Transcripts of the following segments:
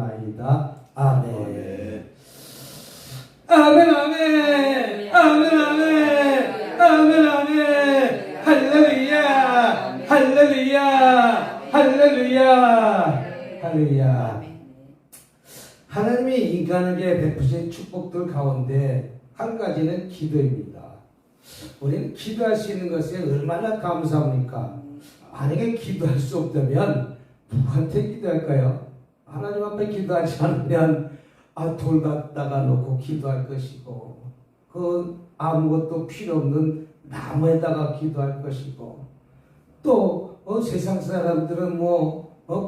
기도하옵나이다. 아멘. 아멘, 아멘, 아멘, 아멘, 아멘, 아멘. 할렐루야, 할렐루야, 할렐루야, 할렐루야. 하나님이 인간에게 베푸신 축복들 가운데 한 가지는 기도입니다. 우리는 기도할 수 있는 것에 얼마나 감사합니까? 만약에 기도할 수 없다면 누구한테 기도할까요? 하나님 앞에 기도하지 않으면 돌 갖다가 놓고 기도할 것이고, 그 아무것도 필요 없는 나무에다가 기도할 것이고, 또 세상 사람들은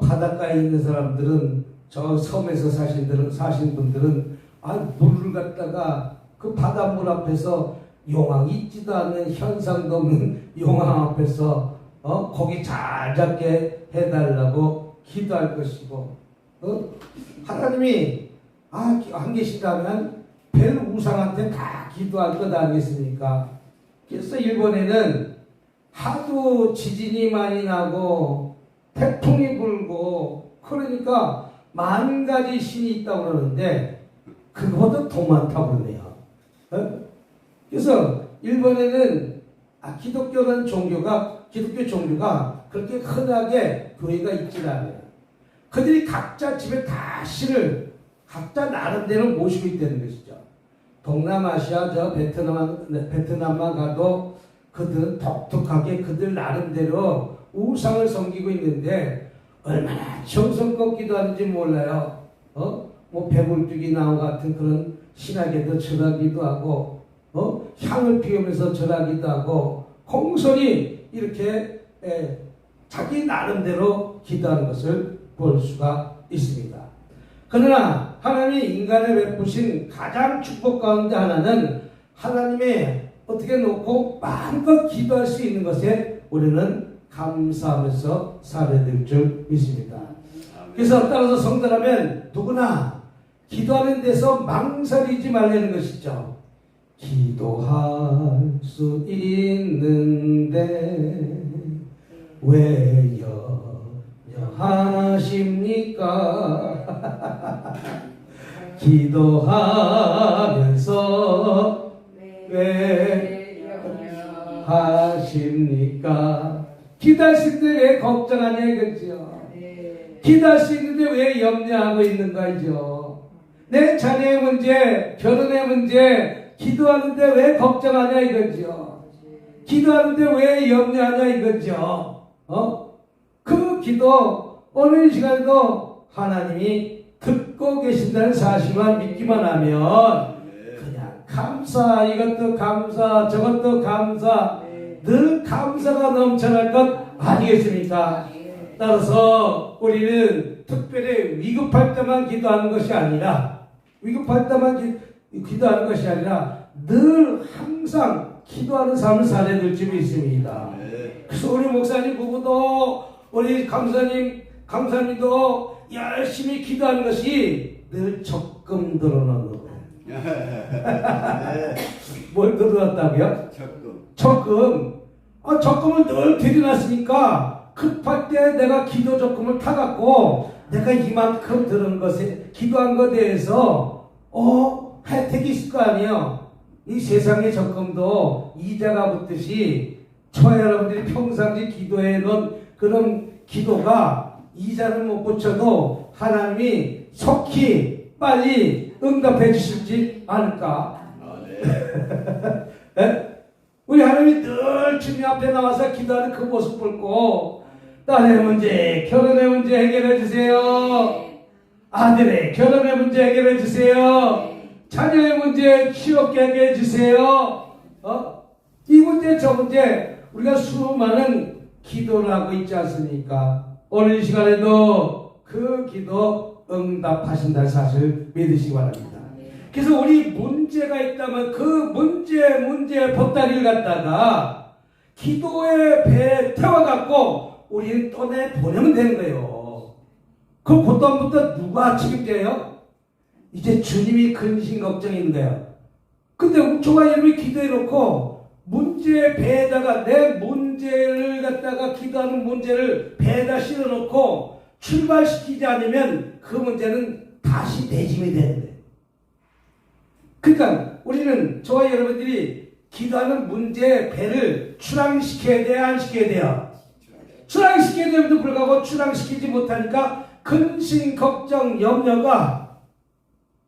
바닷가에 있는 사람들은, 저 섬에서 사신 분들은 물을 갖다가 그 바닷물 앞에서 용왕 있지도 않는, 현상도 없는 용왕 앞에서 고기 잘 잡게 해달라고 기도할 것이고, 하나님이 안 계시다면 별 우상한테 다 기도할 것 아니겠습니까? 그래서 일본에는 하도 지진이 많이 나고 태풍이 불고 그러니까 만 가지 신이 있다고 그러는데 그거보다 더 많다고 그러네요. 그래서 일본에는 기독교 종교가 그렇게 흔하게 교회가 있지 않아요. 그들이 각자 집에 다 신을 각자 나름대로 모시고 있다는 것이죠. 동남아시아 베트남만 가도 그들은 독특하게 그들 나름대로 우상을 섬기고 있는데 얼마나 정성껏 기도하는지 몰라요. 배불뚝이 나무 같은 그런 신에게도 절하기도 하고, 향을 피우면서 절하기도 하고, 공손히 이렇게 자기 나름대로 기도하는 것을 볼 수가 있습니다. 그러나 하나님이 인간에 베푸신 가장 축복 가운데 하나는 하나님의 어떻게 놓고 마음껏 기도할 수 있는 것에 우리는 감사하면서 살아야 될 줄 믿습니다. 그래서 따라서 성도라면 누구나 기도하는 데서 망설이지 말라는 것이죠. 기도할 수 있는데 왜 염려하십니까? 기도하면서 왜 염려하십니까? 기도할 수 있는데 왜 걱정하냐 이거죠. 기도할 수 있는데 왜 염려하고 있는가 이죠. 내 자녀의 문제, 결혼의 문제 기도하는데 왜 걱정하냐 이거죠. 기도하는데 왜 염려하냐 이거죠. 그 기도 오늘 시간에도 하나님이 듣고 계신다는 사실만 믿기만 하면 그냥 감사, 이것도 감사, 저것도 감사, 늘 감사가 넘쳐날 것 아니겠습니까? 따라서 우리는 특별히 위급할 때만 기도하는 것이 아니라, 기도하는 것이 아니라 늘 항상 기도하는 삶을 살아야 될 줄 믿습니다. 그래서 우리 목사님 부부도 우리 강사님도 열심히 기도하는 것이 늘 적금 들어놓는 거예요. 뭘 들어놨다고요? 적금. 적금을 늘 들여놨으니까 급할 때 내가 기도 적금을 타갖고 내가 이만큼 들은 것에 기도한 것에 대해서 혜택이 있을 거 아니에요. 이 세상의 적금도 이자가 붙듯이 저와 여러분들이 평상시 기도해 놓은 그런 기도가 이자를 못 붙여도 하나님이 속히 빨리 응답해 주실지 않을까. 네? 우리 하나님이 늘 주님 앞에 나와서 기도하는 그 모습 보고 딸의 문제, 결혼의 문제 해결해 주세요. 아들의 결혼의 문제 해결해 주세요. 자녀의 문제 취업게 해결해 주세요. 이 문제 저 문제 우리가 수많은 기도를 하고 있지 않습니까? 오늘 이 시간에도 그 기도 응답하신다는 사실을 믿으시기 바랍니다. 그래서 우리 문제가 있다면 그 문제 보따리를 갖다가 기도의 배에 태워갖고 우리는 떠내보내면 되는 거예요. 그 고통부터 누가 책임져요? 이제 주님이 근심 걱정인 거예요. 근데 저와 여러분이 기도해놓고 문제 배에다가 내 문제를 갖다가 기도하는 문제를 배에다 실어놓고 출발시키지 않으면 그 문제는 다시 대짐이 되는 거예요. 그러니까 우리는 저와 여러분들이 기도하는 문제의 배를 출항시켜야 돼요, 안 시켜야 돼요? 출항시켜야 됨에도 불구하고 출항시키지 못하니까 근심, 걱정, 염려가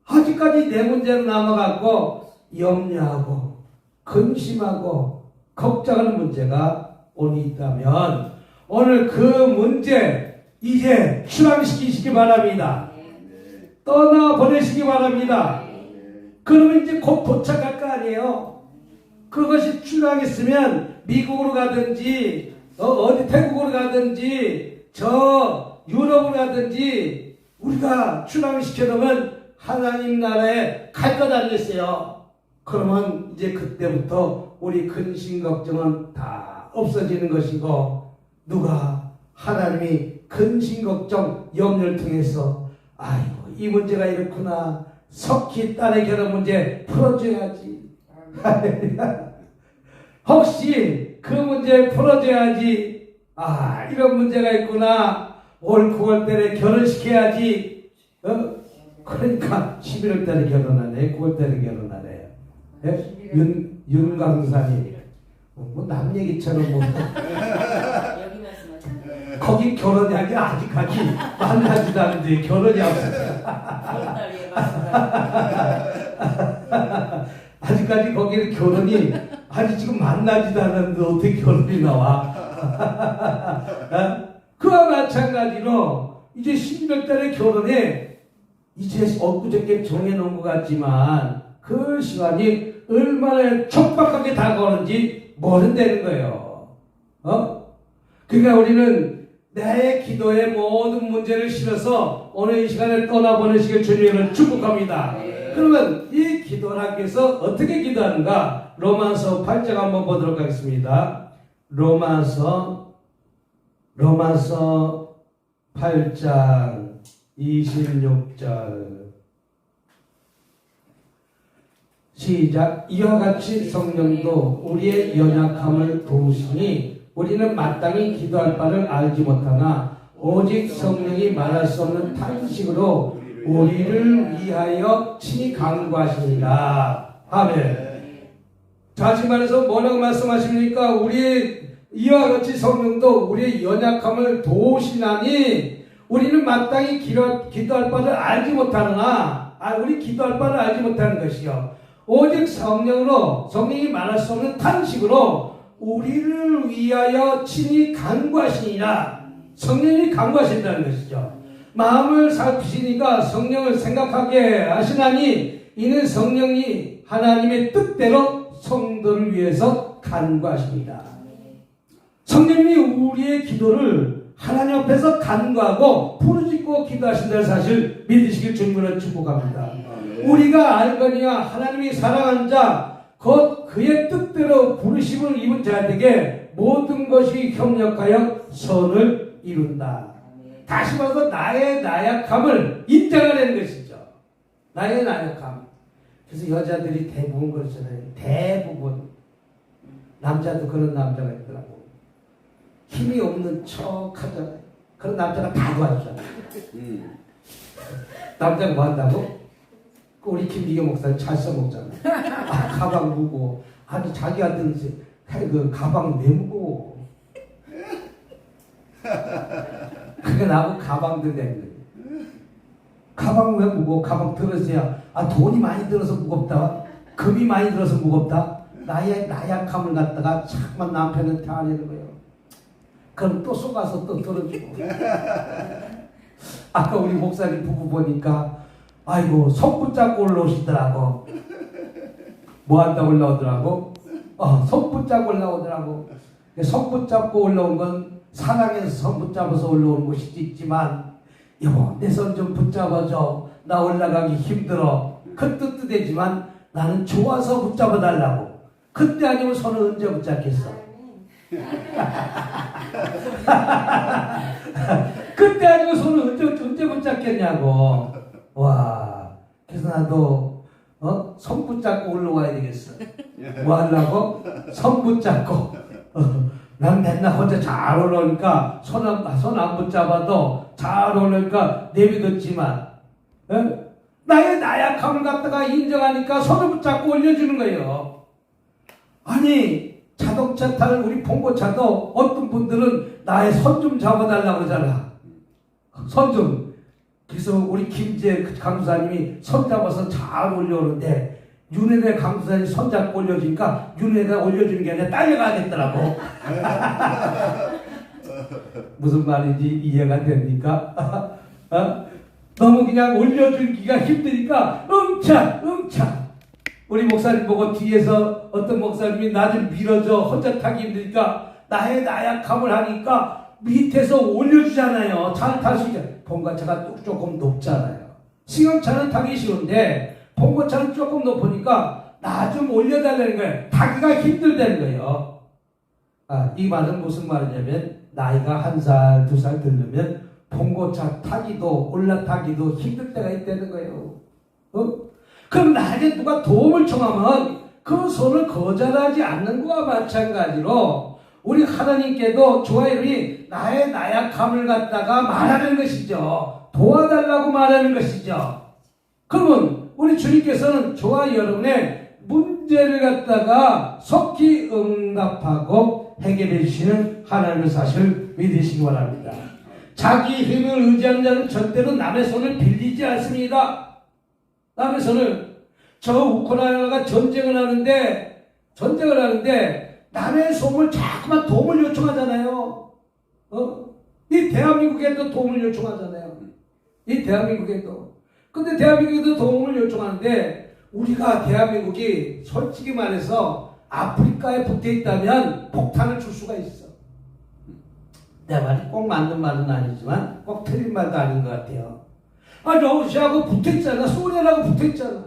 아직까지 내 문제로 남아갖고 염려하고 근심하고 걱정하는 문제가 오늘 있다면 오늘 그 문제 이제 출항시키시기 바랍니다. 떠나보내시기 바랍니다. 그러면 이제 곧 도착할 거 아니에요. 그것이 출항했으면 미국으로 가든지 어디 태국으로 가든지 저 유럽으로 가든지 우리가 출항을 시켜놓으면 하나님 나라에 갈 것 아니겠어요? 그러면 이제 그때부터 우리 근심 걱정은 다 없어지는 것이고 누가 하나님이 근심 걱정 염려를 통해서 아이고 이 문제가 이렇구나 석희 딸의 결혼 문제 풀어줘야지 혹시 그 문제 풀어줘야지 이런 문제가 있구나 올 9월달에 결혼시켜야지 그러니까 11월달에 결혼하네 9월달에 결혼하네 예? 윤강사님 뭐 남 얘기처럼 뭐 거기 결혼이 아니라 아직까지 만나지도 않는데 결혼이 없었어요. 아직까지 거기는 결혼이 아직 지금 만나지도 않았는데 어떻게 결혼이 나와? 그와 마찬가지로 이제 11월 달에 결혼에 이제 엊그저께 정해놓은 것 같지만 그 시간이 얼마나 촉박하게 다가오는지 모른다는 거예요. 그러니까 우리는 나의 기도에 모든 문제를 실어서 오늘 이 시간을 떠나보내시길 주님을 축복합니다. 그러면 이 기도라고 해서 어떻게 기도하는가? 로마서 8장 한번 보도록 하겠습니다. 로마서 8장 26절 시작. 이와 같이 성령도 우리의 연약함을 도우시니 우리는 마땅히 기도할 바를 알지 못하나 오직 성령이 말할 수 없는 탄식으로 우리를 위하여 친히 간구하시니라. 아멘. 다시 말해서 뭐라고 말씀하십니까? 우리의 이와 같이 성령도 우리의 연약함을 도우시나니 우리는 마땅히 기도할 바를 알지 못하나 우리 기도할 바를 알지 못하는 것이요 오직 성령이 말할 수 없는 탄식으로 우리를 위하여 친히 간구하시니라. 성령이 간구하신다는 것이죠. 마음을 살피시니까 성령을 생각하게 하시나니 이는 성령이 하나님의 뜻대로 성도를 위해서 간구하십니다. 성령이 우리의 기도를 하나님 앞에서 간구하고 부르짖고 기도하신다는 사실 믿으시길 주님으로 축복합니다. 우리가 알거니와 하나님이 사랑하는 자 곧 그의 뜻대로 부르심을 입은 자에게 모든 것이 협력하여 선을 이룬다. 다시 말해서 나의 나약함을 인정하려는 것이죠. 나의 나약함. 그래서 여자들이 대부분 그렇잖아요. 대부분 남자도 그런 남자가 있더라고. 힘이 없는 척 하잖아요. 그런 남자가 다 도와주잖아요. 남자가 뭐 한다고? 우리 김기경 목사님 잘 써먹잖아. 가방 무거워. 아니 자기한테는 그 가방 왜 무거워? 그게 나하고 가방 들고 가방 왜 무거워? 가방 들었어야 돈이 많이 들어서 무겁다. 금이 많이 들어서 무겁다. 나의 나약함을 갖다가 자꾸만 남편한테 하려는 거예요. 그럼 또 속아서 또 들어주고. 아까 우리 목사님 부부 보니까 아이고 손 붙잡고 올라오시더라고. 뭐 한다고 올라오더라고? 손 붙잡고 올라오더라고. 손 붙잡고 올라온 건 사랑해서 손 붙잡아서 올라오는 것이 있지만 여보 내 손 좀 붙잡아줘. 나 올라가기 힘들어. 그 뜻도 되지만 나는 좋아서 붙잡아 달라고. 그때 아니면 손을 언제 붙잡겠어? 그때 아니면 손을 언제 붙잡겠냐고. 와, 그래서 나도 손 붙잡고 올라와야 되겠어. 뭐 하려고? 손 붙잡고 난 맨날 혼자 잘 올라오니까 손 안 붙잡아도 잘 올라오니까 내비뒀지만 나의 나약함을 갖다가 인정하니까 손을 붙잡고 올려주는 거예요. 아니 자동차 타는 우리 봉고차도 어떤 분들은 나의 손 좀 잡아달라고 그러잖아. 손 좀. 그래서 우리 김재 강수사님이 손 잡아서 잘 올려오는데 윤회대 강수사님이 손 잡고 올려주니까 윤회대가 올려주는 게 아니라 딸려가겠더라고. 무슨 말인지 이해가 됩니까? 너무 그냥 올려주기가 힘드니까 응차 우리 목사님 보고 뒤에서 어떤 목사님이 나 좀 밀어줘 혼자 타기 힘드니까 나의 나약함을 하니까 밑에서 올려주잖아요. 잘 탈 수 있잖아요. 봉고차가 조금 높잖아요. 승용차는 타기 쉬운데 봉고차는 조금 높으니까 나 좀 올려달라는 거예요. 타기가 힘들다는 거예요. 이 말은 무슨 말이냐면 나이가 1살, 2살 들으면 봉고차 타기도 올라타기도 힘들 때가 있다는 거예요. 그럼 나에게 누가 도움을 청하면 그 손을 거절하지 않는 것과 마찬가지로 우리 하나님께도 주와 이름이 나의 나약함을 갖다가 말하는 것이죠. 도와달라고 말하는 것이죠. 그러면 우리 주님께서는 저와 여러분의 문제를 갖다가 속히 응답하고 해결해 주시는 하나님의 사실을 믿으시기 바랍니다. 자기 힘을 의지하는 자는 절대로 남의 손을 빌리지 않습니다. 남의 손을. 저 우크라이나가 전쟁을 하는데 남의 손을 자꾸만 도움을 요청하잖아요. 이 대한민국에도 도움을 요청하잖아요. 이 대한민국에도. 근데 대한민국에도 도움을 요청하는데 우리가 대한민국이 솔직히 말해서 아프리카에 붙어 있다면 폭탄을 줄 수가 있어. 내 말이 꼭 맞는 말은 아니지만 꼭 틀린 말도 아닌 것 같아요. 러시아하고 붙어 있잖아. 소련하고 붙어 있잖아.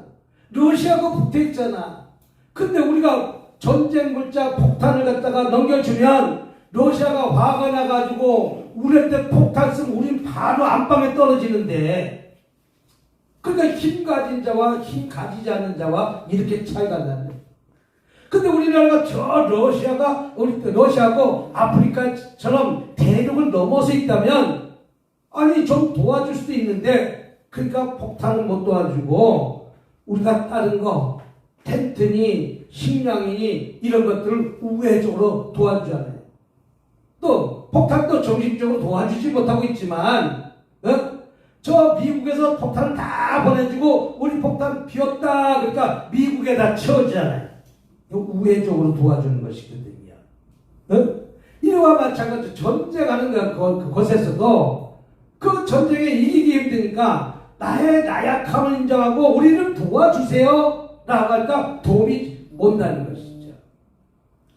러시아하고 붙어 있잖아. 근데 우리가 전쟁 물자 폭탄을 갖다가 넘겨주면 러시아가 화가 나가지고 우리한테 폭탄 쓰면 우린 바로 안방에 떨어지는데 그러니까 힘 가진 자와 힘 가지지 않는 자와 이렇게 차이가 나네. 근데 우리나라가 저 러시아하고 아프리카처럼 대륙을 넘어서 있다면 아니 좀 도와줄 수도 있는데 그러니까 폭탄은 못 도와주고 우리가 다른 거 텐트니 식량이니 이런 것들을 우회적으로 도와주잖아요. 또 폭탄도 정식적으로 도와주지 못하고 있지만 저 미국에서 폭탄을 다 보내주고 우리 폭탄 비었다 그러니까 미국에다 채워주잖아요. 우회적으로 도와주는 것이거든요. 이와 마찬가지로 전쟁하는 그곳에서도 그 전쟁에 이기기 힘드니까 나의 나약함을 인정하고 우리를 도와주세요 라고 하니까 도움이 온다는 것이죠.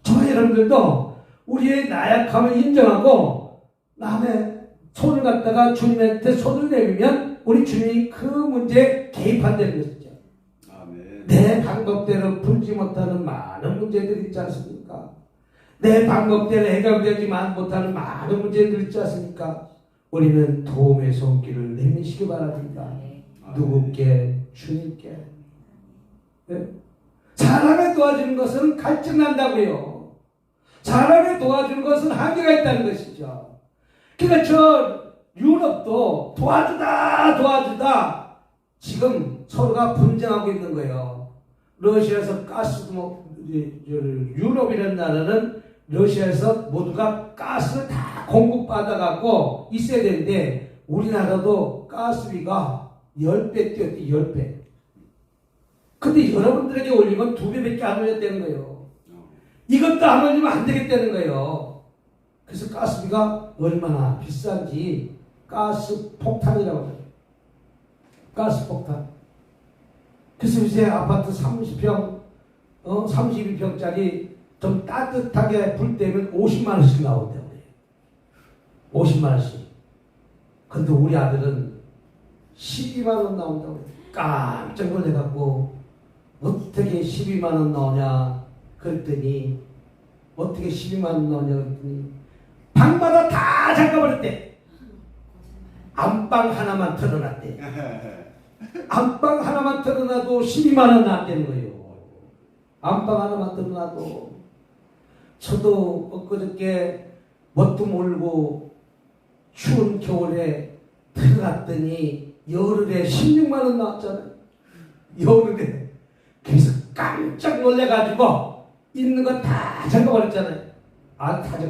저와 여러분들도 우리의 나약함을 인정하고 남의 손을 갖다가 주님한테 손을 내밀면 우리 주님이 그 문제에 개입한다는 것이죠. 아멘. 내 방법대로 풀지 못하는 많은 문제들이 있지 않습니까? 내 방법대로 해결되지 못하는 많은 문제들이 있지 않습니까? 우리는 도움의 손길을 내미시기 바랍니다. 누구께? 주님께. 네? 사람을 도와주는 것은 갈증 난다고요. 사람을 도와주는 것은 한계가 있다는 것이죠. 그러니까 저 유럽도 도와주다 지금 서로가 분쟁하고 있는 거예요. 러시아에서 가스 유럽이라는 나라는 러시아에서 모두가 가스를 다 공급받아갖고 있어야 되는데 우리나라도 가스비가 10배 뛰었대. 10배. 근데 여러분들에게 올리면 2배밖에 안 올렸다는 거예요. 이것도 안 올리면 안 되겠다는 거예요. 그래서 가스비가 얼마나 비싼지 가스 폭탄이라고 해요. 가스 폭탄. 그래서 요새 아파트 30평, 32평짜리 좀 따뜻하게 불 때면 50만 원씩 나온다고 해요. 50만 원씩. 근데 우리 아들은 12만 원 나온다고 해요. 깜짝 놀래갖고 어떻게 12만 원 나오냐 그랬더니 어떻게 12만 원 나오냐 그랬더니 방마다 다 잠가버렸대. 안방 하나만 털어놨대. 안방 하나만 털어놔도 12만 원 나왔다는 거예요. 안방 하나만 털어놔도. 저도 엊그저께 뭣도 모르고 추운 겨울에 들어갔더니 열흘에 16만 원 나왔잖아요. 열흘에. 그래서 깜짝 놀래가지고 있는 거 다 잠가버렸잖아요. 다 잠가.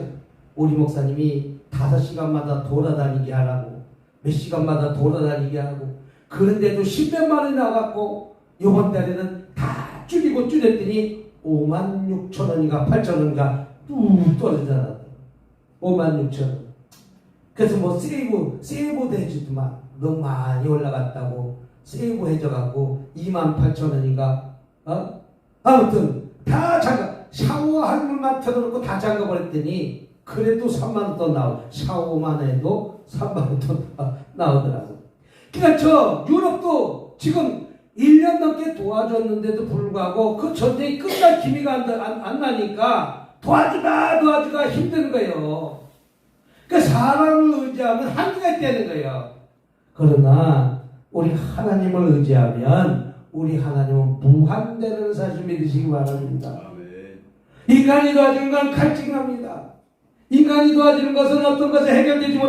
우리 목사님이 5시간마다 돌아다니게 하라고, 몇 시간마다 돌아다니게 하고, 그런데도 10몇만 원이 나갔고, 이번 달에는 다 줄였더니 5만 6천 원인가 8천 원인가 뚝 떨어지잖아. 5만 6천 원. 그래서 뭐 세이브도 해주더만 너무 많이 올라갔다고 세이브 해줘갖고 2만 8천 원인가 아무튼 다 샤워할 물만 틀어놓고 다 잠가버렸더니 그래도 3만 원 더 샤워만 해도 3만 원 더 나오더라고. 그러니까 저 유럽도 지금 1년 넘게 도와줬는데도 불구하고 그 전쟁이 끝날 기미가 안 나니까 도와주가 힘든 거예요. 그러니까 사람을 의지하면 한계가 있다는 거예요. 그러나 우리 하나님을 의지하면 우리 하나님은 무한대라는 사실 믿으시기 바랍니다. 인간이 도와주는 건 갈증합니다. 인간이 도와주는 것은 어떤 것에 해결되지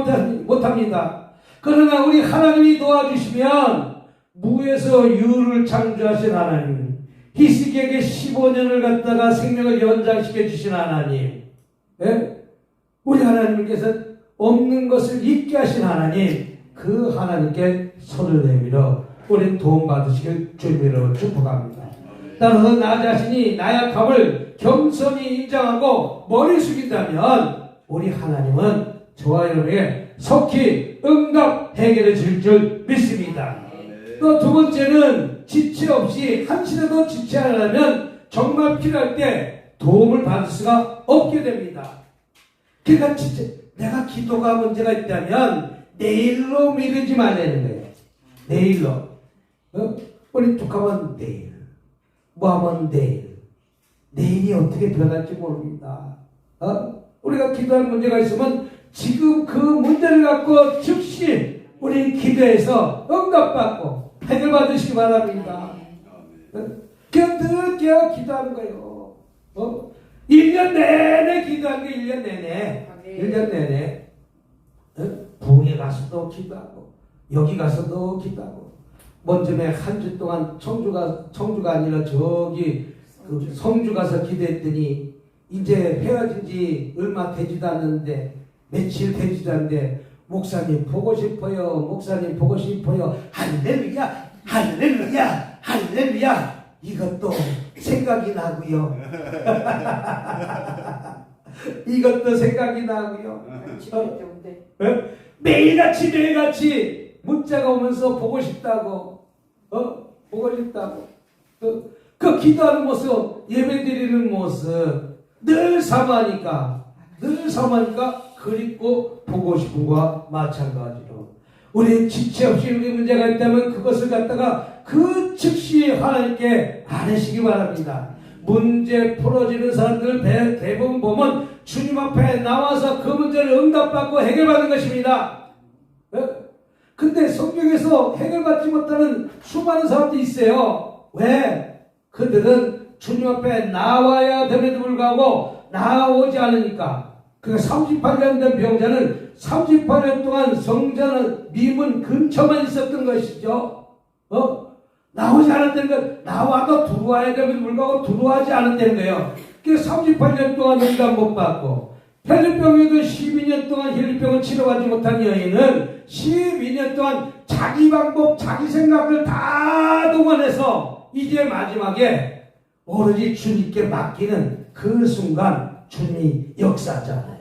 못합니다. 그러나 우리 하나님이 도와주시면 무에서 유를 창조하신 하나님, 히스기에게 15년을 갖다가 생명을 연장시켜 주신 하나님, 예? 우리 하나님께서 없는 것을 있게 하신 하나님, 그 하나님께 손을 내밀어 우리 도움 받으시길 주님으로 축복합니다. 따라서 나 자신이 나약함을 겸손히 인정하고 머리 숙인다면 우리 하나님은 저와 여러분에게 속히 응답 해결해 줄 줄 믿습니다. 또 두 번째는 지체 없이 한시라도 지체하려면 정말 필요할 때 도움을 받을 수가 없게 됩니다. 그러니까 내가 기도가 문제가 있다면 내일로 미루지 말라는 거예요. 내일로. 우리 툭하면 내일. 뭐하면 내일. 내일이 어떻게 들어갈지 모릅니다. 우리가 기도할 문제가 있으면 지금 그 문제를 갖고 즉시 우리 기도해서 응답받고 해결받으시기 바랍니다. 그냥 늘 깨어 기도하는 거예요. 1년 내내 기도하는 게 1년 내내. 1년 내내. 부흥에 가서도 기도하고 여기 가서도 기도하고 먼저에 한 주 동안 청주가 아니라 저기 그 성주 가서 기도했더니 이제 헤어진 지 얼마 되지도 않는데 며칠 되지도 않는데 목사님 보고 싶어요. 목사님 보고 싶어요. 할렐루야 할렐루야 할렐루야. 이것도 생각이 나고요. 이것도 생각이 나고요. 매일같이 문자가 오면서 보고 싶다고 보고 싶다고 그 기도하는 모습, 예배 드리는 모습 늘 사모하니까 그립고 보고 싶은 것과 마찬가지로 우리 지체 없이 우리 문제가 있다면 그것을 갖다가 그 즉시 하나님께 아뢰시기 바랍니다. 문제 풀어지는 사람들 대부분 보면 주님 앞에 나와서 그 문제를 응답받고 해결받는 것입니다. 근데 성경에서 해결받지 못하는 수많은 사람들이 있어요. 왜? 그들은 주님 앞에 나와야 됨에도 불구하고 나오지 않으니까. 그러니까 38년 된 병자는 38년 동안 성전은 미문 근처만 있었던 것이죠. 나오지 않았다는 건 나와도 들어와야 됨에도 불구하고 들어와지 않았다는 거예요. 그래서 38년 동안 응답 못 받고 혈류병에도 12년 동안 혈류병을 치료하지 못한 여인은 12년 동안 자기 방법, 자기 생각을 다 동원해서 이제 마지막에 오로지 주님께 맡기는 그 순간 주님이 역사하잖아요.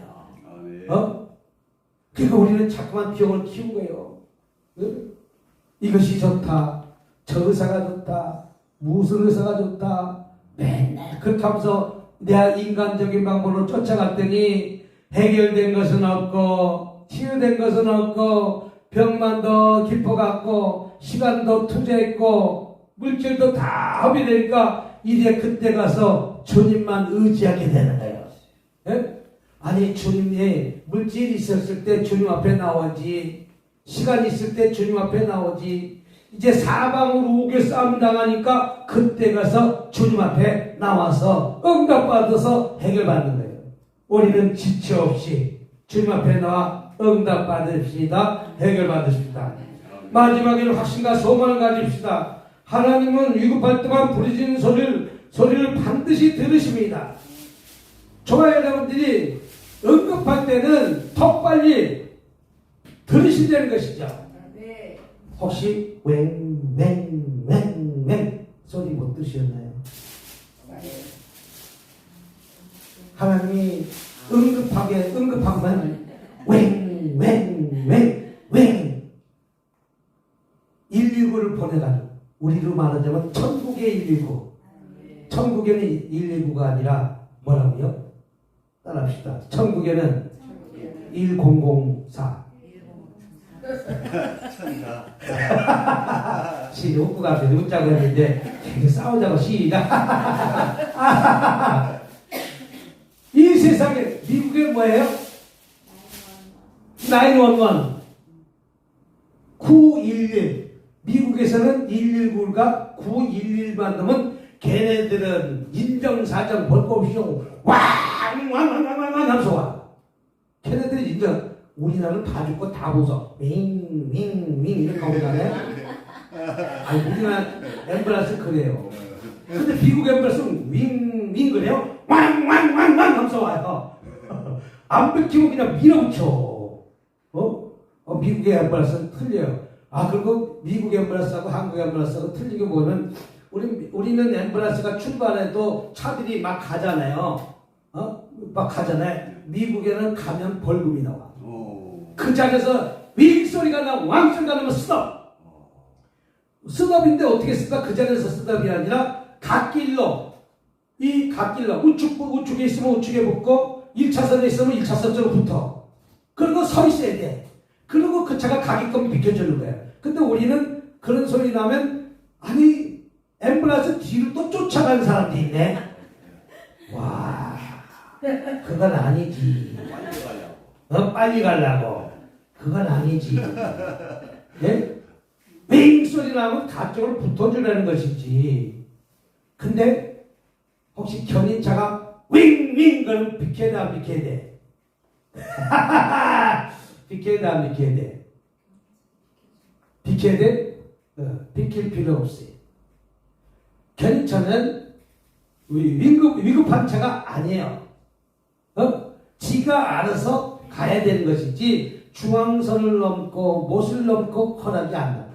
그러니까 우리는 자꾸만 병을 키운 거예요. 이것이 좋다. 저 의사가 좋다. 무슨 의사가 좋다. 맨날 그렇게 하면서 내가 인간적인 방법으로 쫓아갔더니 해결된 것은 없고 치유된 것은 없고 병만 더 깊어갔고 시간도 투자했고 물질도 다 허비되니까 이제 그때 가서 주님만 의지하게 되는 거예요. 예? 아니 주님이 물질이 있었을 때 주님 앞에 나오지, 시간이 있을 때 주님 앞에 나오지, 이제 사방으로 우겨 싸움 당하니까 그때 가서 주님 앞에 나와서 응답받아서 해결받는 거예요. 우리는 지체 없이 주님 앞에 나와 응답 받읍시다. 해결 받으십시다. 마지막에는 확신과 소망을 가집시다. 하나님은 위급할 때만 부르짖는 소리를 반드시 들으십니다. 좋아요, 여러분들이 응급할 때는 더 빨리 들으신다는 것이죠. 혹시 웽 소리 못 들으셨나요? 하나님이 응급하면 웽 119를 보내가지고 우리로 말하자면 천국의 119. 천국에는 119가 아니라 뭐라고요? 따라합시다. 천국에는 1004. 시 웃고 가서 웃자고 했는데 계속 싸우자고 시작. 이 세상에 미국에 뭐예요? 911 911 미국에서는 119가 911만 넘으면 걔네들은 인정사정 볼 거 없이 왕왕왕왕왕 하면서 와. 걔네들이 인정. 우리나라는 다 죽고 다 보서 윙윙윙 이렇게 오잖아요. 아니 우리나라 앰뷸런스 그래요. 근데 미국 앰뷸런스는 윙윙 그래요. 왕왕왕왕 하면서 와요. 안 뺏기고 그냥 밀어붙여. 미국의 앰뷸런스는 틀려요. 그리고 미국 앰뷸런스하고 한국 앰뷸런스하고 틀린 게 뭐냐면 우리는 앰뷸런스가 출발해도 차들이 막 가잖아요. 막 가잖아요. 미국에는 가면 벌금이 나와. 그 자리에서 윙 소리가 나고 왕 소리가 나면 스톱. 스톱인데 어떻게 스톱? 그 자리에서 스톱이 아니라 갓길로 이 갓길로 우측에 있으면 우측에 붙고 1차선에 있으면 1차선으로 붙어. 그리고 서 있어야 돼. 그리고 그 차가 가게끔 비켜주는 거예요. 근데 우리는 그런 소리 나면 아니 앰뷸런스 뒤로 또 쫓아가는 사람도 있네. 와, 그건 아니지. 빨리 가려고. 그건 아니지. 예? 윙 소리 나면 가쪽으로 붙어주라는 것이지. 근데 혹시 견인차가 윙윙 그러면 비켜야 돼, 안 비켜야 돼? 비켜야 돼, 안 비켜야 돼? 비켜야 돼? 비킬 필요 없어요. 견인차는 위급한 차가 아니에요. 지가 알아서 가야 되는 것이지 중앙선을 넘고 못을 넘고 허락이 안 나요.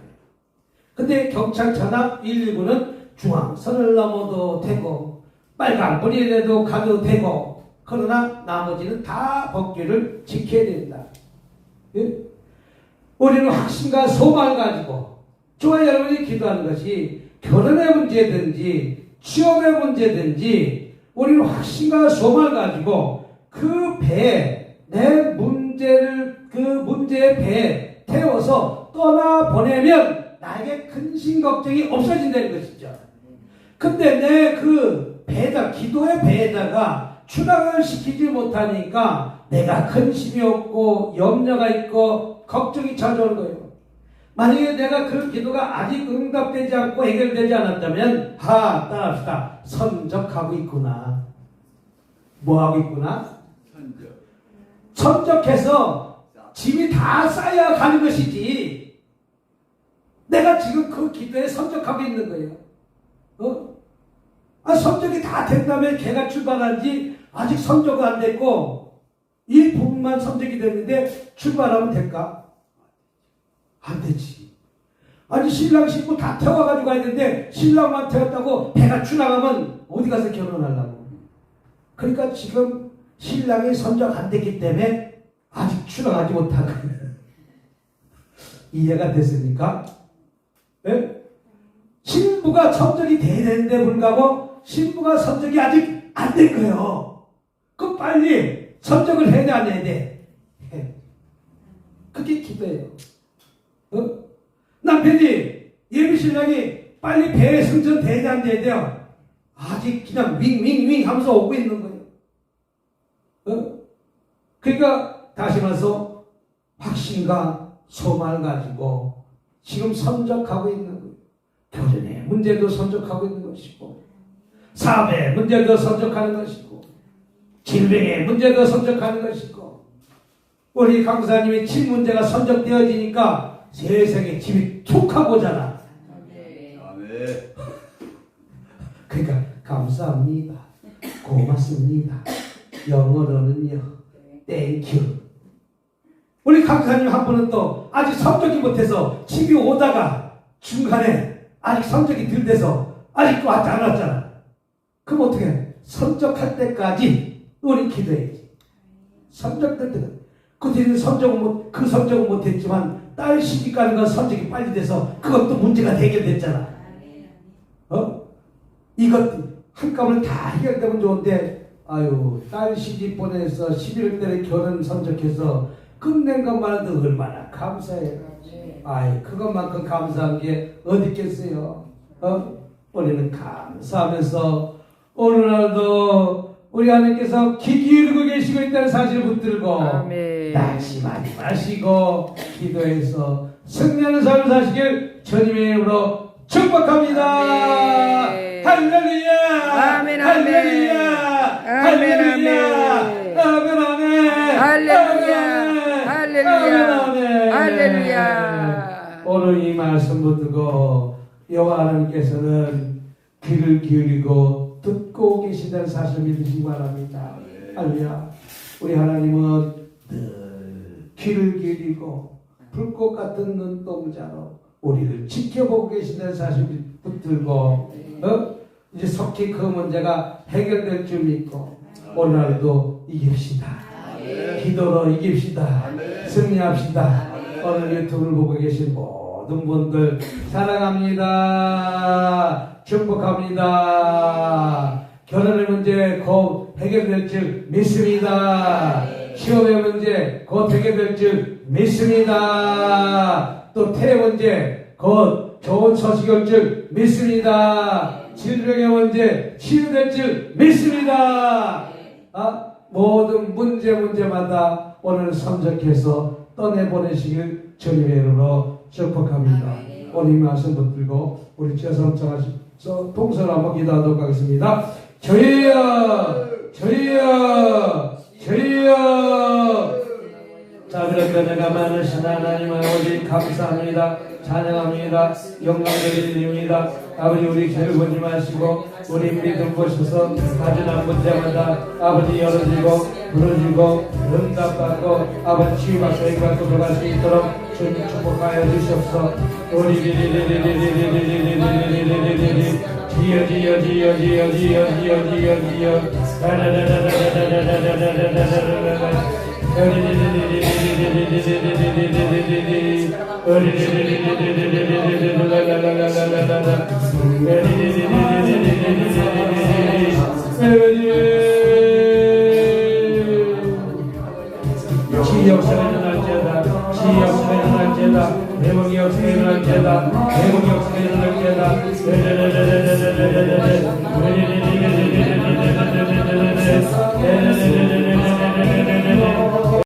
근데 경찰차나 119는 중앙선을 넘어도 되고 빨간불이라도 가도 되고 그러나 나머지는 다 법규를 지켜야 된다. 예? 우리는 확신과 소망을 가지고 저와 여러분이 기도하는 것이 결혼의 문제든지 취업의 문제든지 우리는 확신과 소망을 가지고 그 배에 내 문제를 그 문제의 배에 태워서 떠나보내면 나에게 근심 걱정이 없어진다는 것이죠. 근데 내 그 배에다 기도의 배에다가 추락을 시키지 못하니까 내가 근심이 없고 염려가 있고 걱정이 찾아오는 거예요. 만약에 내가 그 기도가 아직 응답되지 않고 해결되지 않았다면 따라합시다. 선적하고 있구나. 뭐하고 있구나? 선적해서 짐이 다 쌓여가는 것이지 내가 지금 그 기도에 선적하고 있는 거예요. 선적이 다 된다면 걔가 출발한 지 아직 선적은 안 됐고 이 부분만 선적이 됐는데 출발하면 될까? 안 되지. 아니 신랑 신부 다 태워가지고 가야 되는데 신랑만 태웠다고 배가 출항하면 어디 가서 결혼하려고. 그러니까 지금 신랑이 선적 안 됐기 때문에 아직 출항하지 못하는 이해가 됐습니까? 네? 신부가 선적이 돼야 되는데 불구하고 신부가 선적이 아직 안 된 거예요. 그 빨리 선적을 해야 돼, 안 해야 돼? 그게 기도예요. 남편이 예비신랑이 빨리 배에 승천돼야 돼, 안 돼야 돼요? 아직 그냥 윙윙윙 하면서 오고 있는 거예요. 그러니까 다시 말해서 확신과 소망을 가지고 지금 선적하고 있는 거예요. 교련의 문제도 선적하고 있는 것이고 사업의 문제도 선적하는 것이고 질병의 문제도 선적하는 것이고 우리 강사님의 집 문제가 선적되어지니까 세상에 집이 툭 하고 자라. 그러니까 감사합니다. 고맙습니다. 영어로는요. 땡큐. 우리 강사님 한 분은 또 아직 성적이 못해서 집이 오다가 중간에 아직 성적이 덜 돼서 아직도 왔지 않았잖아. 그럼 어떻게 해? 성적할 때까지 우리 기도해야지. 성적될 때는 그들은 그 성적은 못했지만 딸 시집 가는 건 성적이 빨리 돼서 그것도 문제가 해결됐잖아. 이것 한꺼번에 다 해결되면 좋은데 아유 딸 시집 보내서 11월 달에 결혼 선적해서 끝낸 것만 해도 얼마나 감사해요. 아이 그것만큼 감사한 게 어디 있겠어요. 우리는 감사하면서 오늘날도 우리 하나님께서 귀 기울이고 계시고 있다는 사실을 붙들고 낙심하지 마시고 기도해서 승리하는 삶을 사시길 주님의 이름으로 축복합니다. 할렐루야. 아멘, 아멘. 할렐루야. 아멘, 할렐루야. 아멘, 아멘. 할렐루야. 할렐루야. 할렐루야. 오늘 이 말씀 붙들고 여호와 하나님께서는 귀를 기울이고 듣고 계시다는 사실을 믿으시기 바랍니다. 할렐루야. 우리 하나님은 늘 귀를 기울이고 불꽃 같은 눈동자로 우리를 지켜보고 계신다는 사실을 붙들고 이제 속히 그 문제가 해결될 줄 믿고 오늘날도 이깁시다. 기도로 이깁시다. 승리합시다. 오늘 유튜브를 보고 계신 모든 분들 사랑합니다. 축복합니다. 결혼의 문제 곧 해결될 줄 믿습니다. 시험의 문제 곧 해결될 줄 믿습니다. 또 태의 문제 곧 좋은 소식이 올 줄 믿습니다. 질병의 문제 치유될 줄 믿습니다. 모든 문제마다 오늘 선적해서 떠내보내시길 주님의 이름으로 축복합니다. 오늘 이 말씀 붙들고 우리 제성청하셔서 동서를 한번 기도하도록 하겠습니다. 주여 주여 주여. 자, 그렇게 내가 많으신 하나님 아버지 감사합니다. 찬양합니다. 영광드립니다. 아버지 우리 죄를 보지 마시고 우리 믿음 보셔서 가지난 문제마다 아버지 열어지고 부러지고 응답받고 아버지 치유받고 해결받고 들어갈 수 있도록 주님 축복하여 주시옵소서. 우리 지어 역사가 일어날지어다. 역사가 일어날지어다. 회복의 역사가 일어날지어다. 회복의 역사가 일어날지어다.